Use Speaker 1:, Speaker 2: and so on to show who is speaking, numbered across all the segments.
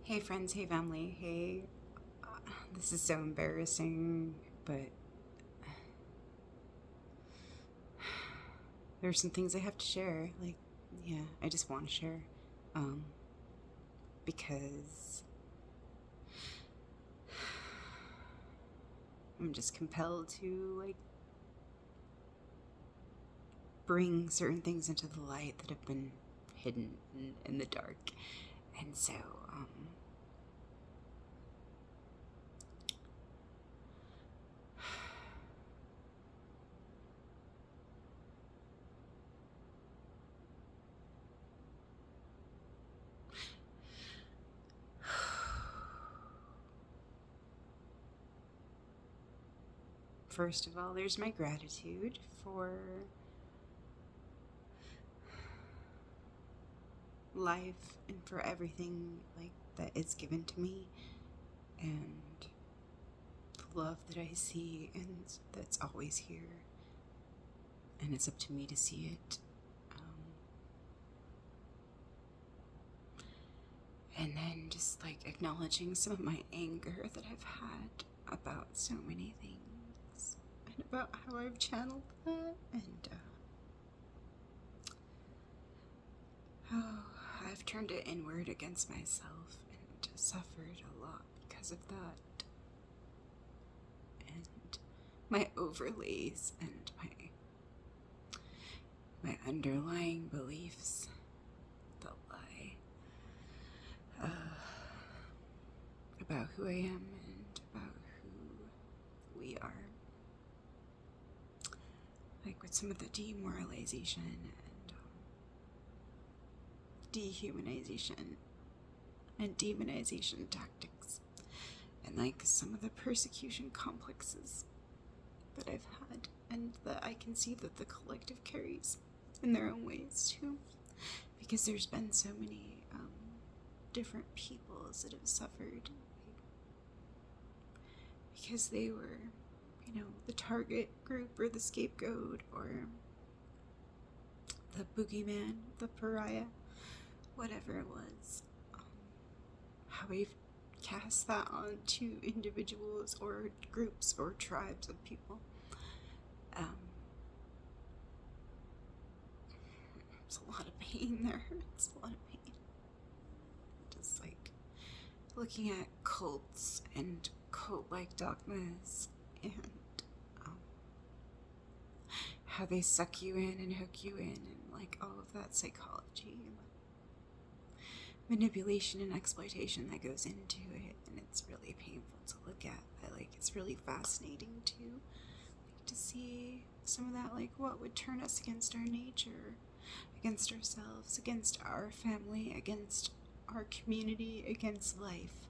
Speaker 1: Hey friends, hey family, hey. This is so embarrassing, but there's some things I have to share. I just want to share. Um, because I'm just compelled to, bring certain things into the light that have been hidden in the dark. And so, first of all, there's my gratitude for life and for everything that is given to me, and the love that I see and that's always here, and it's up to me to see it. And then just acknowledging some of my anger that I've had about so many things and about how I've channeled that, and how I've turned it inward against myself and suffered a lot because of that. And my overlays and my underlying beliefs that lie about who I am and about who we are. With some of the demoralization and dehumanization and demonization tactics, and some of the persecution complexes that I've had, and that I can see that the collective carries in their own ways too, because there's been so many different peoples that have suffered because they were, the target group or the scapegoat or the boogeyman, the pariah, whatever it was. How we've cast that onto individuals or groups or tribes of people. It's a lot of pain there. It's a lot of pain. Just looking at cults and cult-like dogmas and how they suck you in and hook you in, and all of that psychology and manipulation and exploitation that goes into it, and it's really painful to look at, but it's really fascinating to see some of that, what would turn us against our nature, against ourselves, against our family, against our community, against life.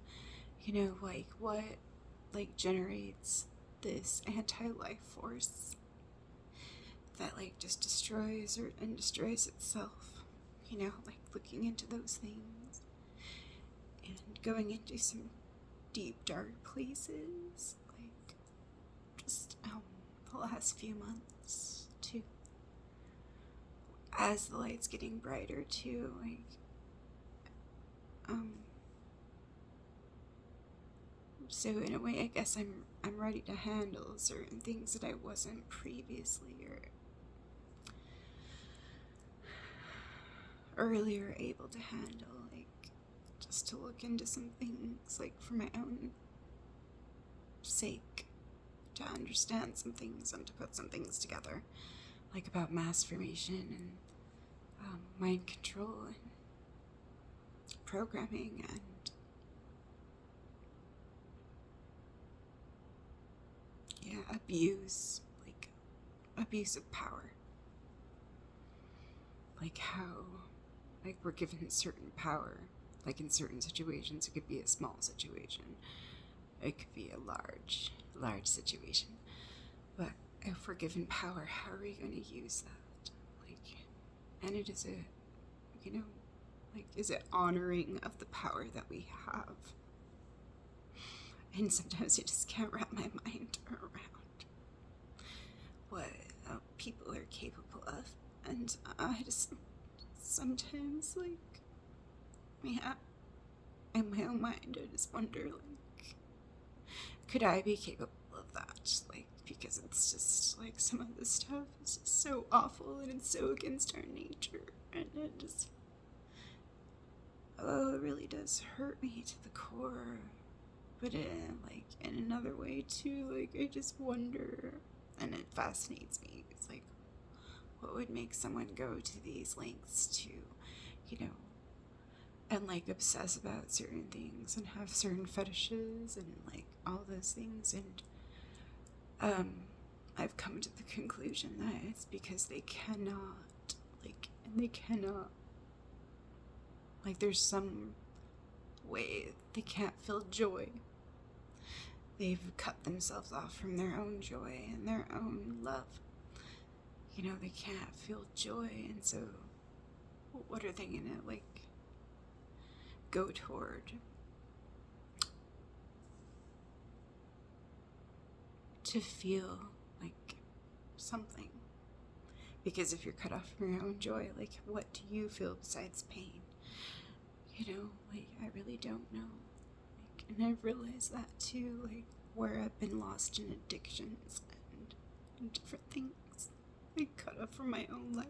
Speaker 1: What generates this anti-life force that just destroys and destroys itself. Looking into those things and going into some deep dark places, just the last few months too, as the light's getting brighter too, so in a way I guess I'm ready to handle certain things that I wasn't previously or earlier able to handle, just to look into some things, for my own sake, to understand some things and to put some things together, about mass formation and mind control and programming and abuse of power. How we're given certain power, in certain situations. It could be a small situation, it could be a large situation, but if we're given power, how are we going to use that? And it is is it honoring of the power that we have? And sometimes I just can't wrap my mind around what people are capable of, and I just sometimes in my own mind, I just wonder, like, could I be capable of that? Like, because it's just, like, some of this stuff is just so awful, and it's so against our nature, and it just, it really does hurt me to the core. But in another way too, like, I just wonder, and it fascinates me. It's like, what would make someone go to these lengths to, and, like, obsess about certain things and have certain fetishes and, like, all those things. And I've come to the conclusion that it's because they cannot, like, there's some way they can't feel joy. They've cut themselves off from their own joy and their own love. They can't feel joy, and so what are they gonna, like, go toward? To feel like something. Because if you're cut off from your own joy, like, what do you feel besides pain? Like, I really don't know. Like, and I've realized that too, like, where I've been lost in addictions and different things, like, cut off from my own life.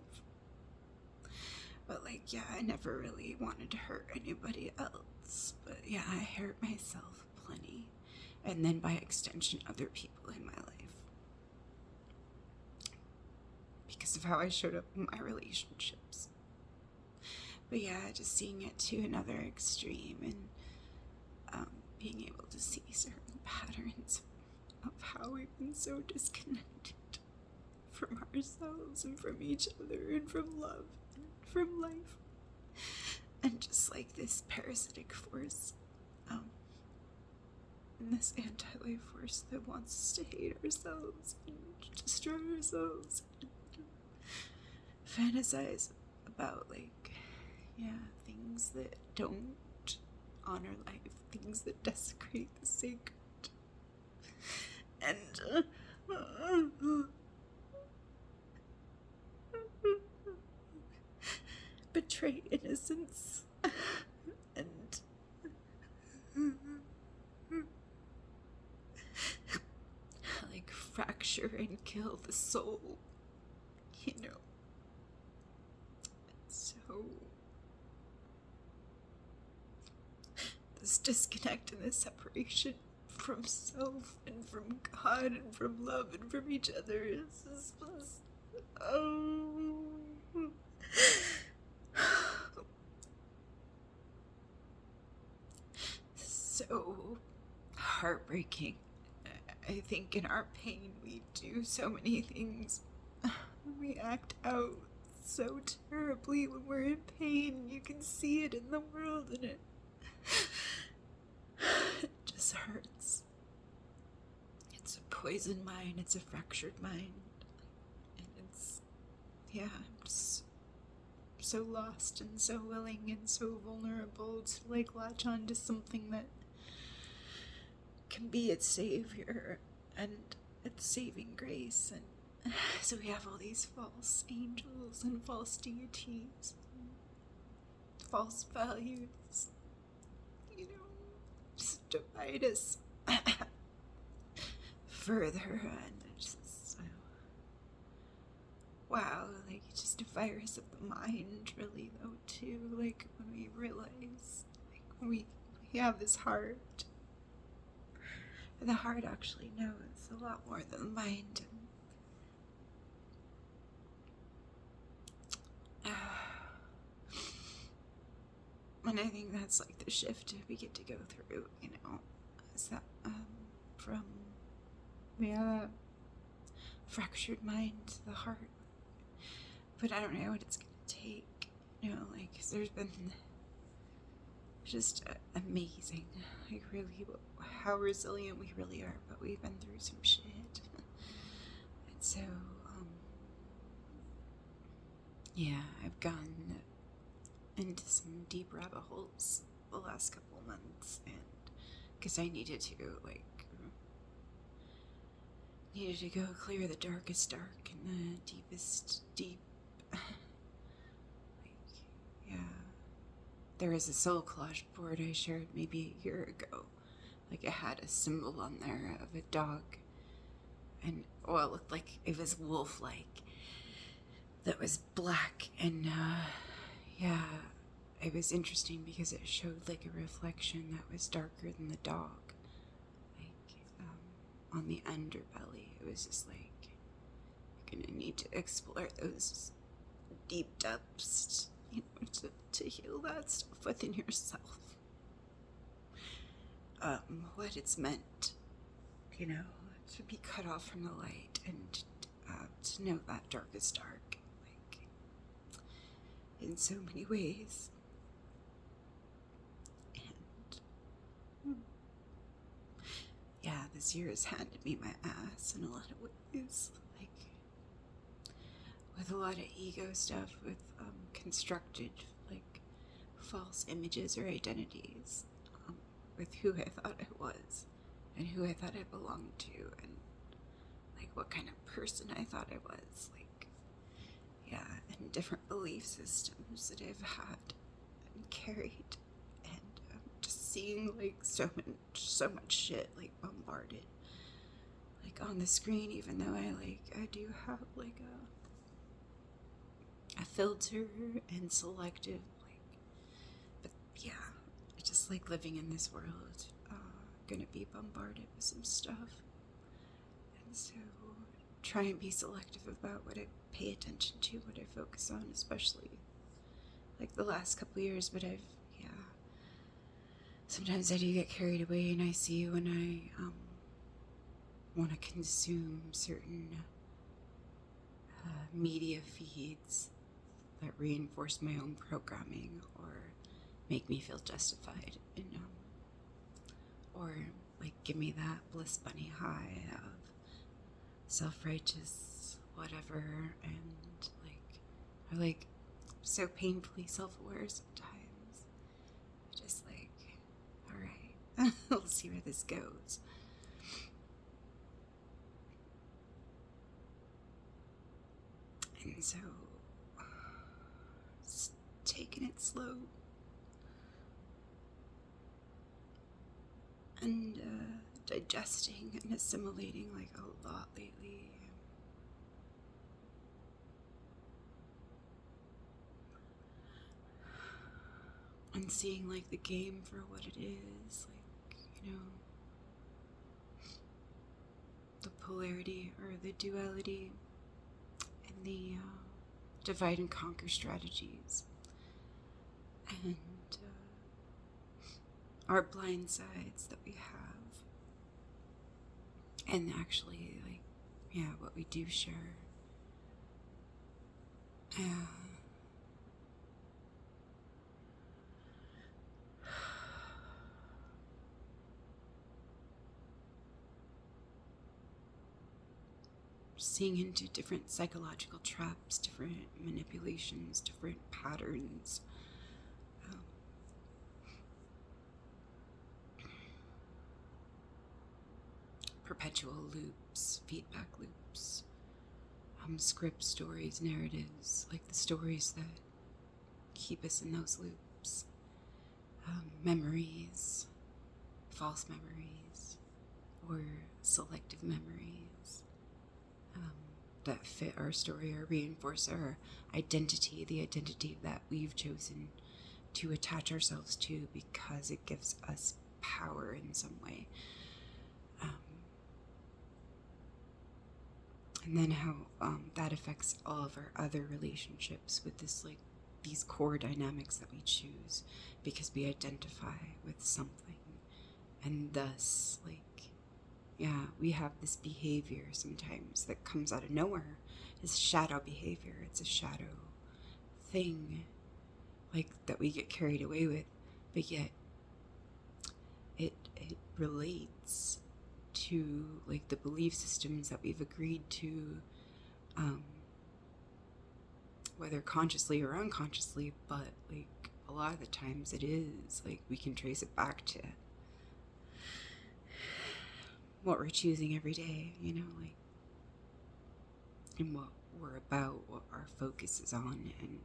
Speaker 1: But, like, yeah, I never really wanted to hurt anybody else. But yeah, I hurt myself plenty. And then by extension, other people in my life. Because of how I showed up in my relationships. But yeah, just seeing it to another extreme, and being able to see certain patterns of how we've been so disconnected from ourselves and from each other and from love and from life. And just like this parasitic force, and this anti-life force that wants us to hate ourselves and destroy ourselves and fantasize about, like, things that don't honor life, things that desecrate the sacred, and betray innocence, and like, fracture and kill the soul, So this disconnect and this separation from self and from God and from love and from each other is so heartbreaking. I think in our pain we do so many things. We act out so terribly when we're in pain. You can see it in the world, and it just hurts. It's a poisoned mind, it's a fractured mind, and I'm just so lost and so willing and so vulnerable to, like, latch on to something that can be its savior and its saving grace. And so we have all these false angels and false deities, and false values, just divide us further. And it's just, wow, like, just a virus of the mind, really, though, too. Like, when we realize, like, when we have this heart, and the heart actually knows a lot more than the mind. And I think that's, like, the shift we get to go through, is that, from, that fractured mind to the heart. But I don't know what it's gonna take, like, 'cause there's been just amazing, like, really, how resilient we really are, but we've been through some shit. And so, I've gone into some deep rabbit holes the last couple months, and because I needed to go clear the darkest dark and the deepest deep. there was a soul collage board I shared maybe a year ago. Like, it had a symbol on there of a dog, and, well, it looked like it was wolf-like, that was black, and, yeah, it was interesting because it showed, like, a reflection that was darker than the dog, like, on the underbelly. It was just like, you're gonna need to explore those deep depths, you know, to heal that stuff within yourself. What it's meant, you know, to be cut off from the light, and to know that dark is dark, like, in so many ways. And yeah, this year has handed me my ass in a lot of ways, like, with a lot of ego stuff, with constructed, like, false images or identities, with who I thought I was, and who I thought I belonged to, and, like, what kind of person I thought I was, like, yeah, and different belief systems that I've had and carried, and just seeing, like, so much shit, like, bombarded, like, on the screen, even though I do have, like, a filter and selective, like, but yeah, it's just like living in this world, gonna be bombarded with some stuff, and so try and be selective about what I pay attention to, what I focus on, especially like the last couple years. But sometimes I do get carried away, and I see when I want to consume certain media feeds that reinforce my own programming or make me feel justified, and or like give me that bliss bunny high of self-righteous whatever, and I like so painfully self-aware sometimes. Just like, all right, we'll see where this goes. And so, taking it slow, and digesting and assimilating like a lot lately. And seeing like the game for what it is, like, you know, the polarity or the duality and the divide and conquer strategies, and our blind sides that we have, and actually, like, yeah, what we do share. Seeing into different psychological traps, different manipulations, different patterns. Perpetual loops, feedback loops, scripts, stories, narratives, like the stories that keep us in those loops, memories, false memories, or selective memories that fit our story or reinforce our identity, the identity that we've chosen to attach ourselves to because it gives us power in some way. And then how that affects all of our other relationships with this, like, these core dynamics that we choose because we identify with something, and thus, like, yeah, we have this behavior sometimes that comes out of nowhere. It's shadow behavior. It's a shadow thing, like, that we get carried away with, but yet it relates to, like, the belief systems that we've agreed to, whether consciously or unconsciously, but, like, a lot of the times it is, like, we can trace it back to what we're choosing every day, you know, like, and what we're about, what our focus is on, and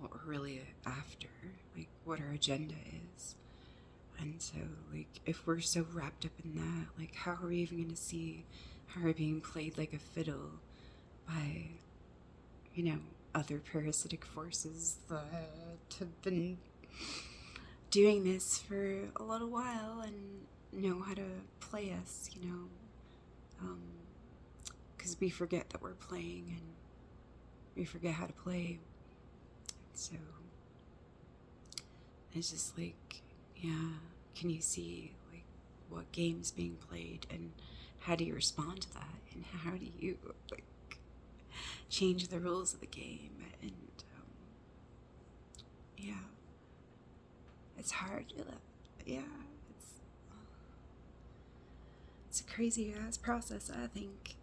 Speaker 1: what we're really after, like what our agenda is. And so, like, if we're so wrapped up in that, like, how are we even going to see how we're being played like a fiddle by, other parasitic forces that have been doing this for a little while and know how to play us, because we forget that we're playing and we forget how to play. So it's just like, can you see like what game's being played and how do you respond to that, and how do you like change the rules of the game? And it's hard. It's a crazy ass process, I think.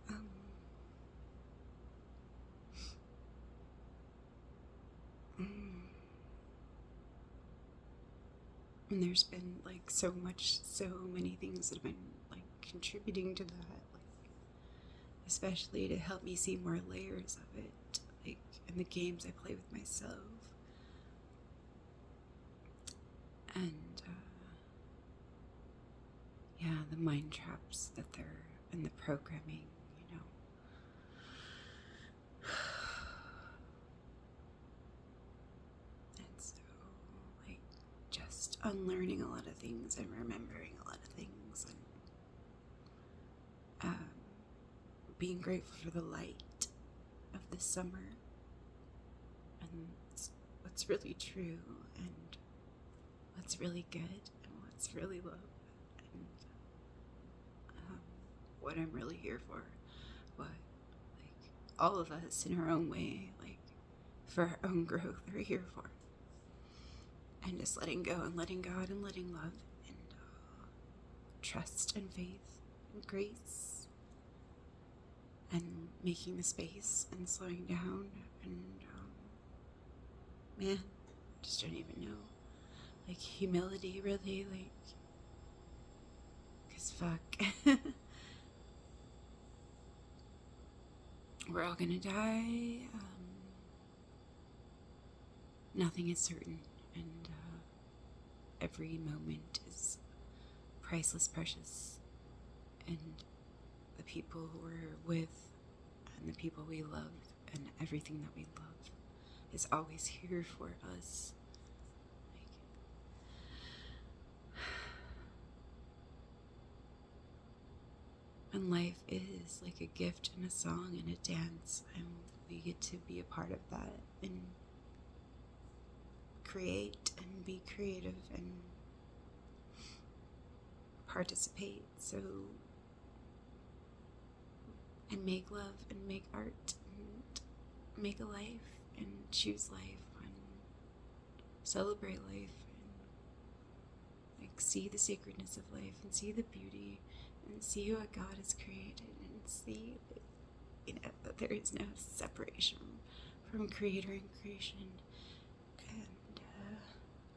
Speaker 1: And there's been like so many things that have been like contributing to that, like especially to help me see more layers of it, like in the games I play with myself. And the mind traps that they're in the programming, And so, like, just unlearning a lot of things and remembering a lot of things, and being grateful for the light of the summer and what's really true and what's really good and what's really love, and what I'm really here for, what like all of us in our own way, like for our own growth, are here for, and just letting go and letting God and letting love and trust and faith and grace and making the space and slowing down and man, just don't even know, like humility, really, like, cause fuck. We're all gonna die. Nothing is certain, and every moment is priceless, precious, and the people we're with and the people we love and everything that we love is always here for us. And life is like a gift and a song and a dance, and we get to be a part of that and create and be creative and participate, and make love and make art and make a life and choose life and celebrate life and like see the sacredness of life and see the beauty and see what God has created and see that there is no separation from creator and creation, and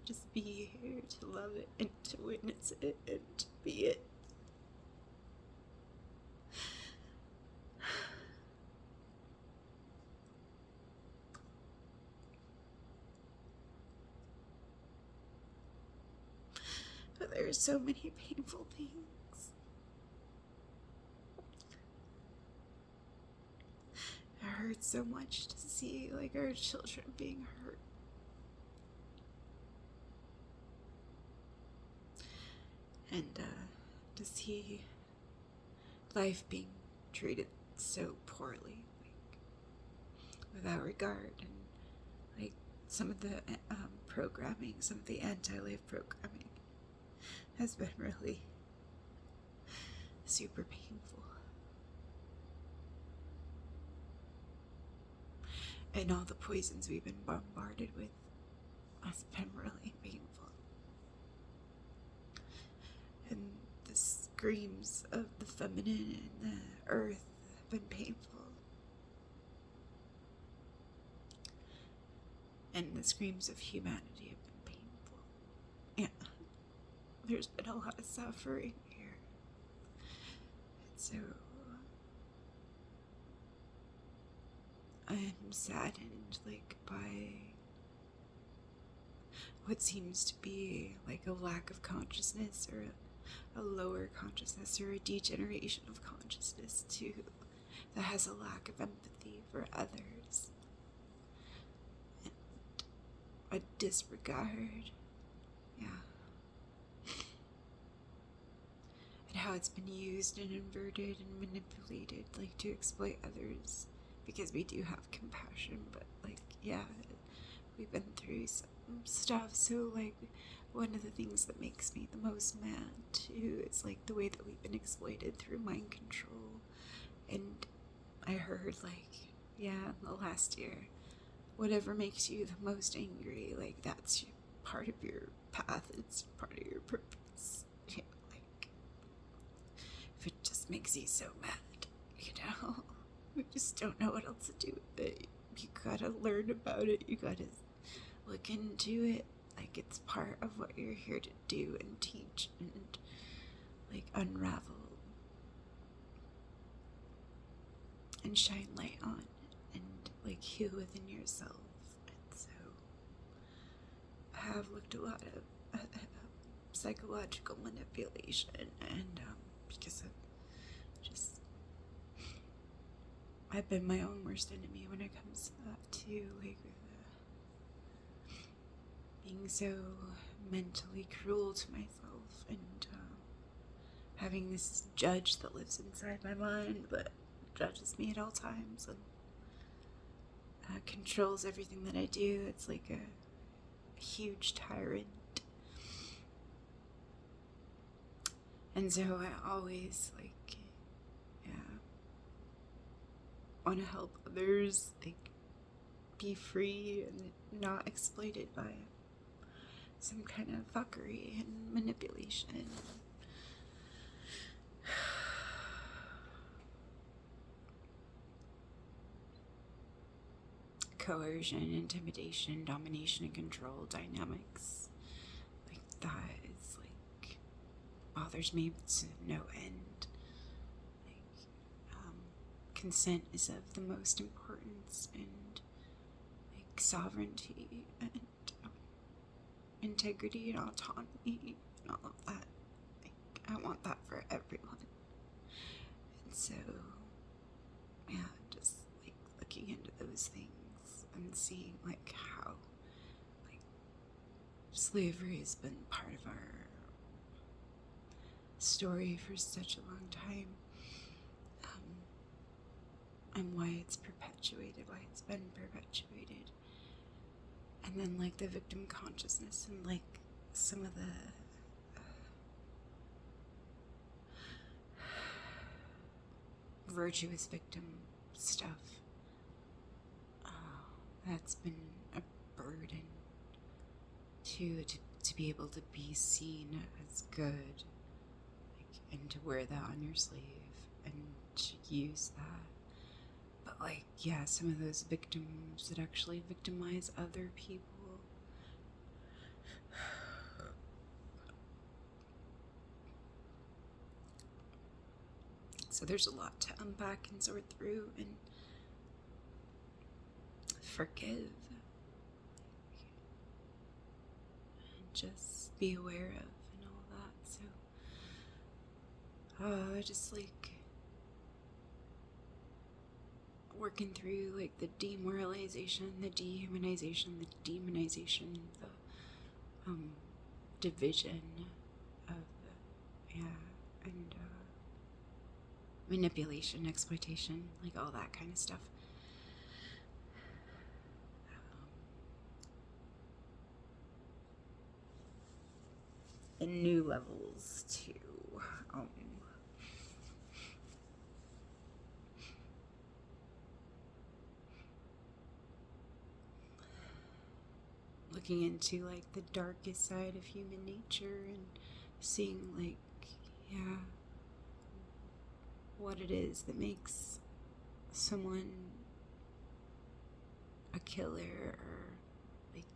Speaker 1: just be here to love it and to witness it and to be it. But there are so many painful things. It hurts so much to see like our children being hurt. And to see life being treated so poorly, like without regard, and like some of the programming, some of the anti-life programming has been really super painful. And all the poisons we've been bombarded with has been really painful. And the screams of the feminine and the earth have been painful. And the screams of humanity have been painful. Yeah, there's been a lot of suffering here. And so I am saddened, like, by what seems to be like a lack of consciousness, or a lower consciousness, or a degeneration of consciousness too, that has a lack of empathy for others, and a disregard, yeah, and how it's been used and inverted and manipulated, like, to exploit others, because we do have compassion, but, like, yeah, we've been through some stuff. So, like, one of the things that makes me the most mad too is, like, the way that we've been exploited through mind control. And I heard, like, yeah, the last year, whatever makes you the most angry, like, that's part of your path, it's part of your purpose. Yeah, like, if it just makes you so mad, you know, we just don't know what else to do with it. You gotta learn about it, you gotta look into it, like, it's part of what you're here to do and teach and, like, unravel and shine light on and, like, heal within yourself. And so I have looked a lot of psychological manipulation, and because of just, I've been my own worst enemy when it comes to that too, like, being so mentally cruel to myself, and having this judge that lives inside my mind that judges me at all times and controls everything that I do. It's like a huge tyrant. And so I always, like, yeah, want to help others, like, be free and not exploited by some kind of fuckery and manipulation. Coercion, intimidation, domination, and control dynamics. Like, that is, like, bothers me to no end. Like, consent is of the most importance, and, like, sovereignty and integrity and autonomy and all of that. Like, I want that for everyone. And so, yeah, just, like, looking into those things and seeing, like, how, like, slavery has been part of our story for such a long time, and why it's perpetuated, why it's been perpetuated. And then, like, the victim consciousness and, like, some of the virtuous victim stuff, that's been a burden to be able to be seen as good, like, and to wear that on your sleeve and to use that. But, like, yeah, some of those victims that actually victimize other people, so there's a lot to unpack and sort through and forgive, and just be aware of and all that. So just, like, working through, like, the demoralization, the dehumanization, the demonization, the division of, yeah, and manipulation, exploitation, like, all that kind of stuff. And new levels too. Looking into, like, the darkest side of human nature and seeing, like, yeah, what it is that makes someone a killer, or, like,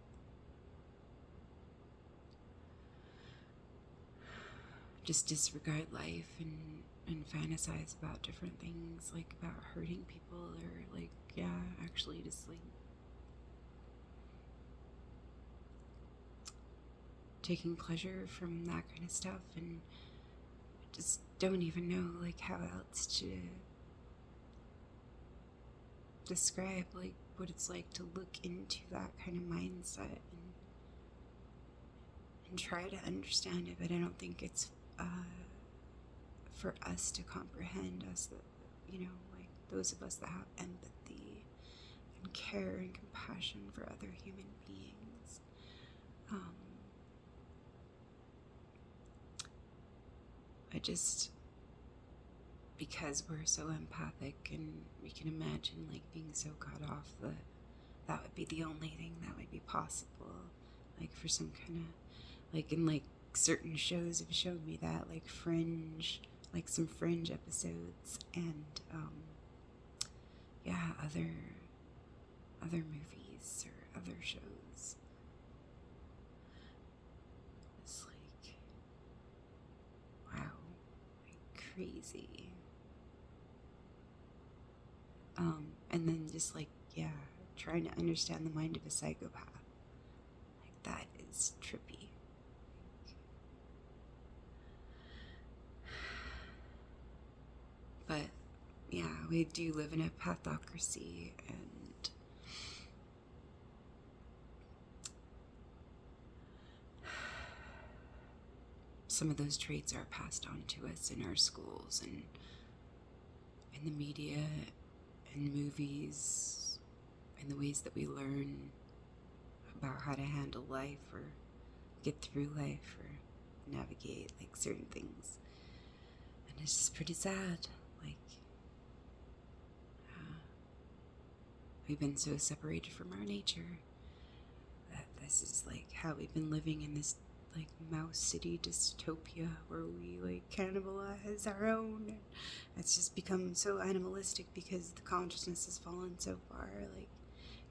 Speaker 1: just disregard life and fantasize about different things, like, about hurting people, or, like, yeah, actually just, like, taking pleasure from that kind of stuff, and I just don't even know, like, how else to describe, like, what it's like to look into that kind of mindset and try to understand it. But I don't think it's for us to comprehend, us that, like those of us that have empathy and care and compassion for other human beings. Because we're so empathic and we can imagine, like, being so cut off, that would be the only thing that would be possible, like, for some kind of, like, in, like, certain shows have shown me that, like Fringe, like some Fringe episodes, and other movies or other shows. It's like, wow, like crazy. And then just, like, trying to understand the mind of a psychopath, like, that is trippy. But yeah, we do live in a pathocracy, and some of those traits are passed on to us in our schools and in the media and movies, and the ways that we learn about how to handle life or get through life or navigate, like, certain things. And it's just pretty sad. Like, we've been so separated from our nature that this is, like, how we've been living in this, like, mouse city dystopia where we, like, cannibalize our own. And it's just become so animalistic because the consciousness has fallen so far, like,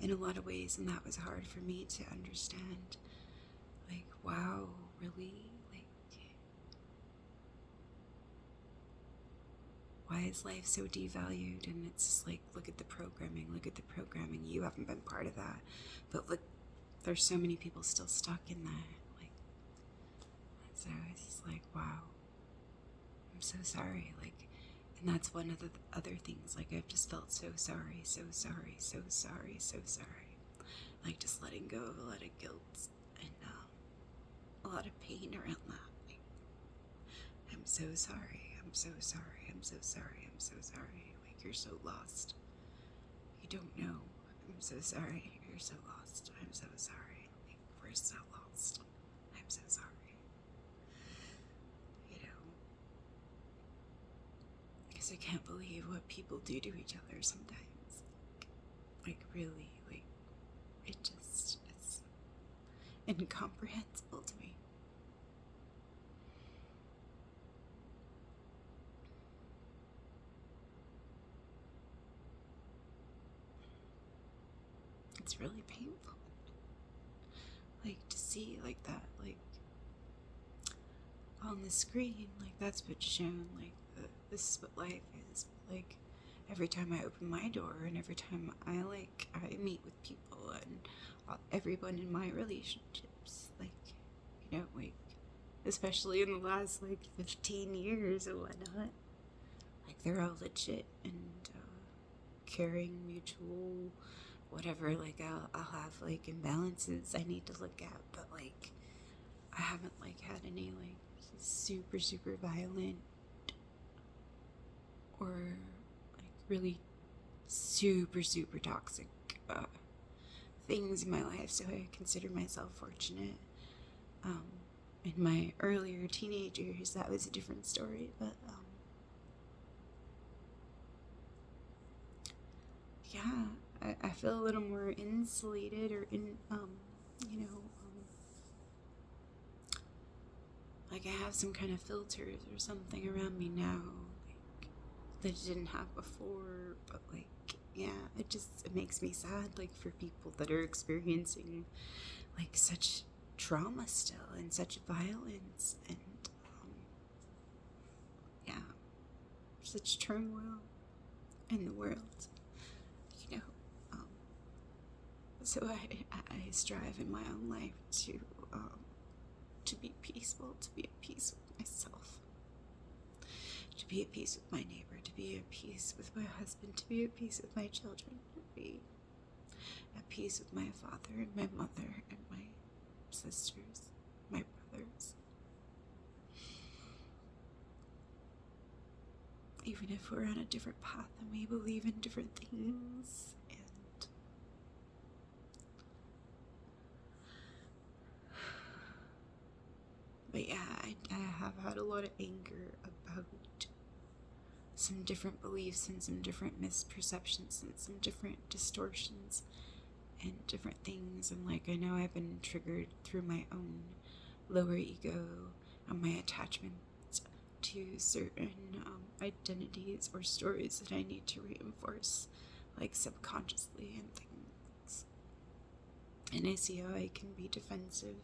Speaker 1: in a lot of ways. And that was hard for me to understand. Like, wow, really? Like, why is life so devalued? And it's just like, look at the programming, you haven't been part of that, but look, there's so many people still stuck in that. Like, so it's just like, wow, I'm so sorry. Like, and that's one of the other things, like, I've just felt so sorry, like, just letting go of a lot of guilt and a lot of pain around that. Like, I'm so sorry. Like, you're so lost. You don't know. I'm so sorry. You're so lost. I'm so sorry. Like, we're so lost. I'm so sorry. Because I can't believe what people do to each other sometimes. Like, really, like, it's incomprehensible to me. It's really painful, like, to see, like, that, like, on the screen, like, that's what's shown, like, this is what life is. Like, every time I open my door and every time I meet with people and everyone in my relationships, like, like, especially in the last, like, 15 years or whatnot, like, they're all legit and caring, mutual, whatever. Like, I'll have, like, imbalances I need to look at, but, like, I haven't, like, had any, like, super violent or, like, really super toxic things in my life, so I consider myself fortunate. In my earlier teenage years, that was a different story, but I feel a little more insulated, or like, I have some kind of filters or something around me now, like, that I didn't have before. But, like, it makes me sad, like, for people that are experiencing, like, such trauma still and such violence and such turmoil in the world. So I strive in my own life to to be peaceful, to be at peace with myself, to be at peace with my neighbor, to be at peace with my husband, to be at peace with my children, to be at peace with my father and my mother and my sisters, my brothers. Even if we're on a different path and we believe in different things. But yeah, I have had a lot of anger about some different beliefs and some different misperceptions and some different distortions and different things. And like, I know I've been triggered through my own lower ego and my attachment to certain identities or stories that I need to reinforce, like subconsciously and things. And I see how I can be defensive,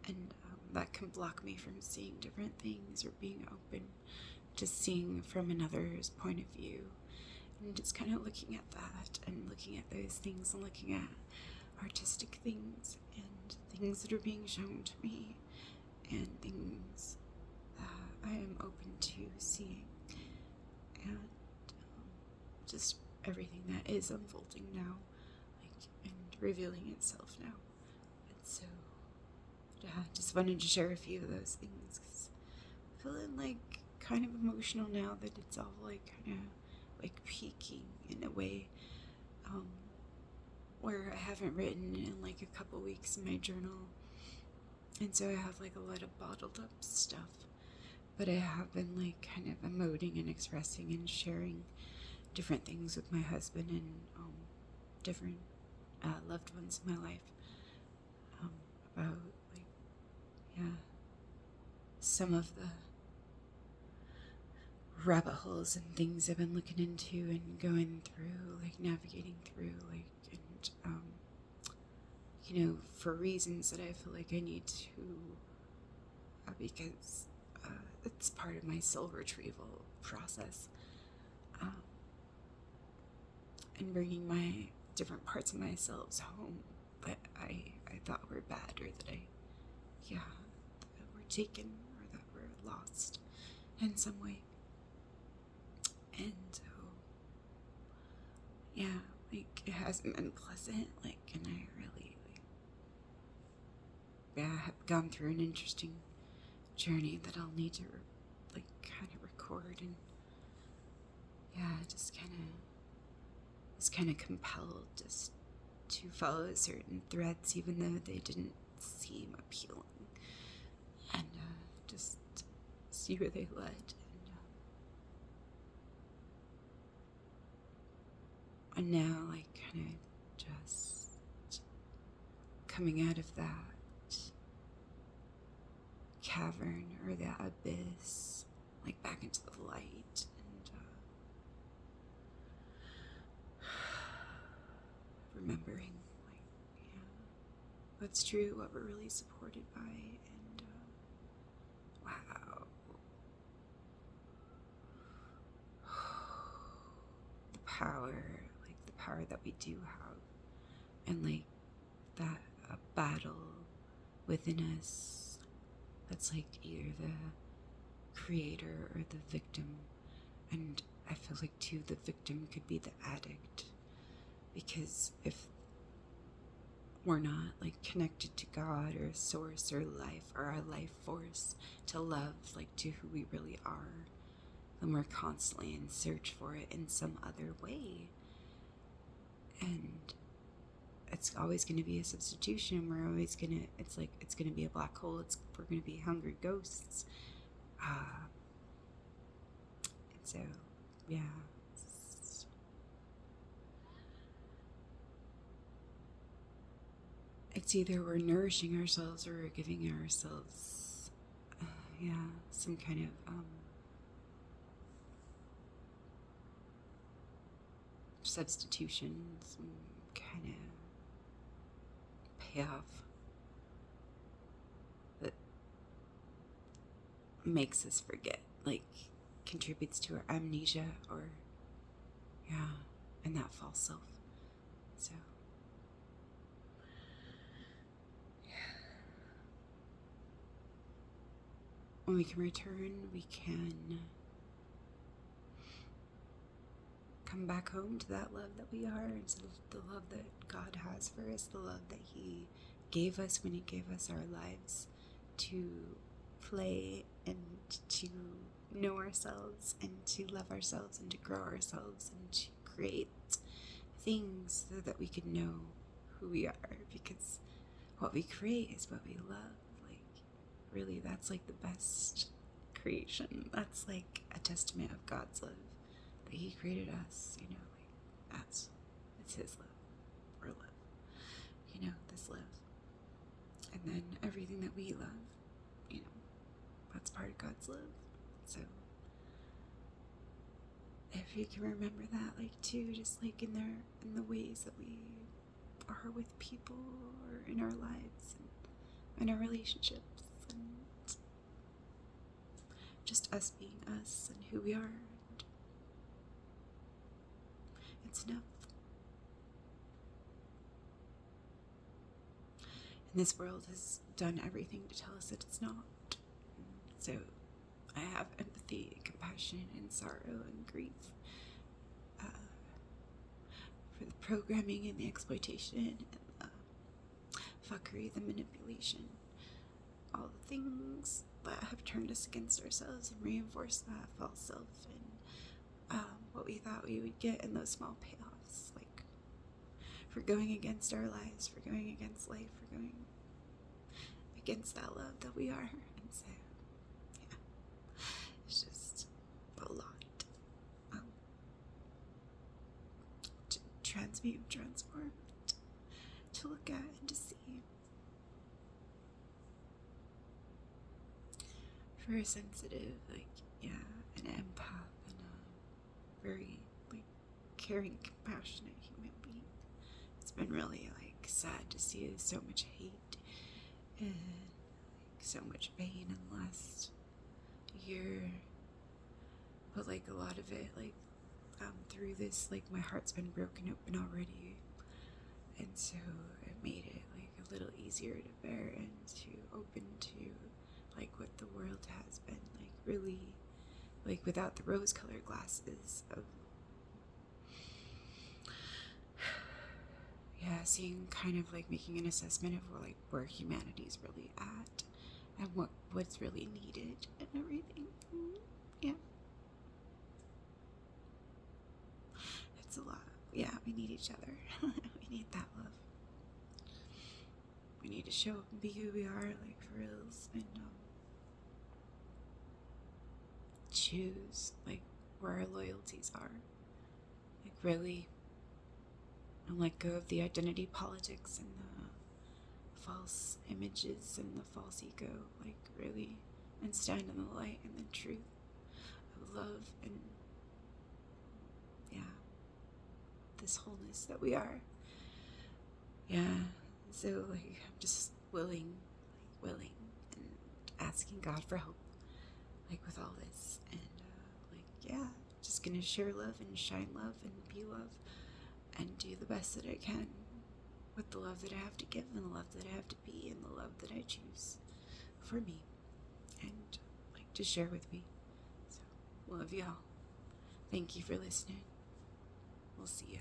Speaker 1: and that can block me from seeing different things or being open to seeing from another's point of view. And just kind of looking at that and looking at those things and looking at artistic things and things that are being shown to me and things that I am open to seeing, and just everything that is unfolding now, like, and revealing itself now. And so I just wanted to share a few of those things, because I'm feeling like kind of emotional now that it's all like kind of like peaking in a way, where I haven't written in like a couple weeks in my journal, and so I have like a lot of bottled up stuff, but I have been like kind of emoting and expressing and sharing different things with my husband and different loved ones in my life, about like, yeah, some of the rabbit holes and things I've been looking into and going through, like navigating through, like, and you know, for reasons that I feel like I need to, because it's part of my soul retrieval process, and bringing my different parts of myself home that I thought were bad, or that that were taken, or that were lost in some way. And so, yeah, like, it hasn't been pleasant, like, and I really, like, yeah, have gone through an interesting journey that I'll need to, like, kind of record, and, yeah, just kind of was kind of compelled just to follow certain threads, even though they didn't seem appealing, and just see where they led. And now, like, kind of just coming out of that cavern or that abyss, like, back into the light, and remembering, like, yeah, what's true, what we're really supported by, and wow, the power that we do have, and like that battle within us that's like either the creator or the victim. And I feel like too, the victim could be the addict, because if we're not like connected to God or source or life or our life force to love, like, to who we really are, then we're constantly in search for it in some other way. And it's always going to be a substitution. We're always going to, it's going to be a black hole. We're going to be hungry ghosts. And so, yeah. It's either we're nourishing ourselves or we're giving ourselves, some kind of, substitution, some kind of payoff that makes us forget, like, contributes to our amnesia, or, and that false self. So, when we can return, we can come back home to that love that we are, and to the love that God has for us, the love that He gave us when He gave us our lives to play and to know ourselves and to love ourselves and to grow ourselves and to create things so that we can know who we are, because what we create is what we love. Like, really, that's like the best creation. That's like a testament of God's love, that He created us, you know, like it's His love, our love, you know, this love. And then everything that we love, you know, that's part of God's love. So if you can remember that, like, too, just like in the ways that we are with people or in our lives and in our relationships, and just us being us and who we are, and it's enough. And this world has done everything to tell us that it's not. So I have empathy, compassion, and sorrow and grief for the programming and the exploitation and the fuckery, the manipulation, all the things that have turned us against ourselves and reinforced that false self, and what we thought we would get in those small payoffs, like for going against our lives, for going against life, for going against that love that we are. And so, yeah, it's just a lot to transmute, transform, to look at and to see. For a sensitive, like, yeah, an empath and a very, like, caring, compassionate human being, it's been really, like, sad to see so much hate and, like, so much pain in the last year. But, like, a lot of it, like, through this, like, my heart's been broken open already, and so it made it, like, a little easier to bear and to open to, like, what the world has been, like, really, like, without the rose-colored glasses of, yeah, seeing, kind of, like, making an assessment of, like, where humanity's really at and what's really needed and everything. Yeah. It's a lot. Yeah, we need each other. We need that love. We need to show up and be who we are, like, for reals, and choose, like, where our loyalties are. Like, really, and let go of the identity politics and the false images and the false ego, like, really, and stand in the light and the truth of love and, yeah, this wholeness that we are. Yeah, so, like, I'm just willing and asking God for help, like, with all this, and, like, yeah, just gonna share love and shine love and be love and do the best that I can with the love that I have to give and the love that I have to be and the love that I choose for me and, like, to share with me. So, love y'all. Thank you for listening. We'll see ya.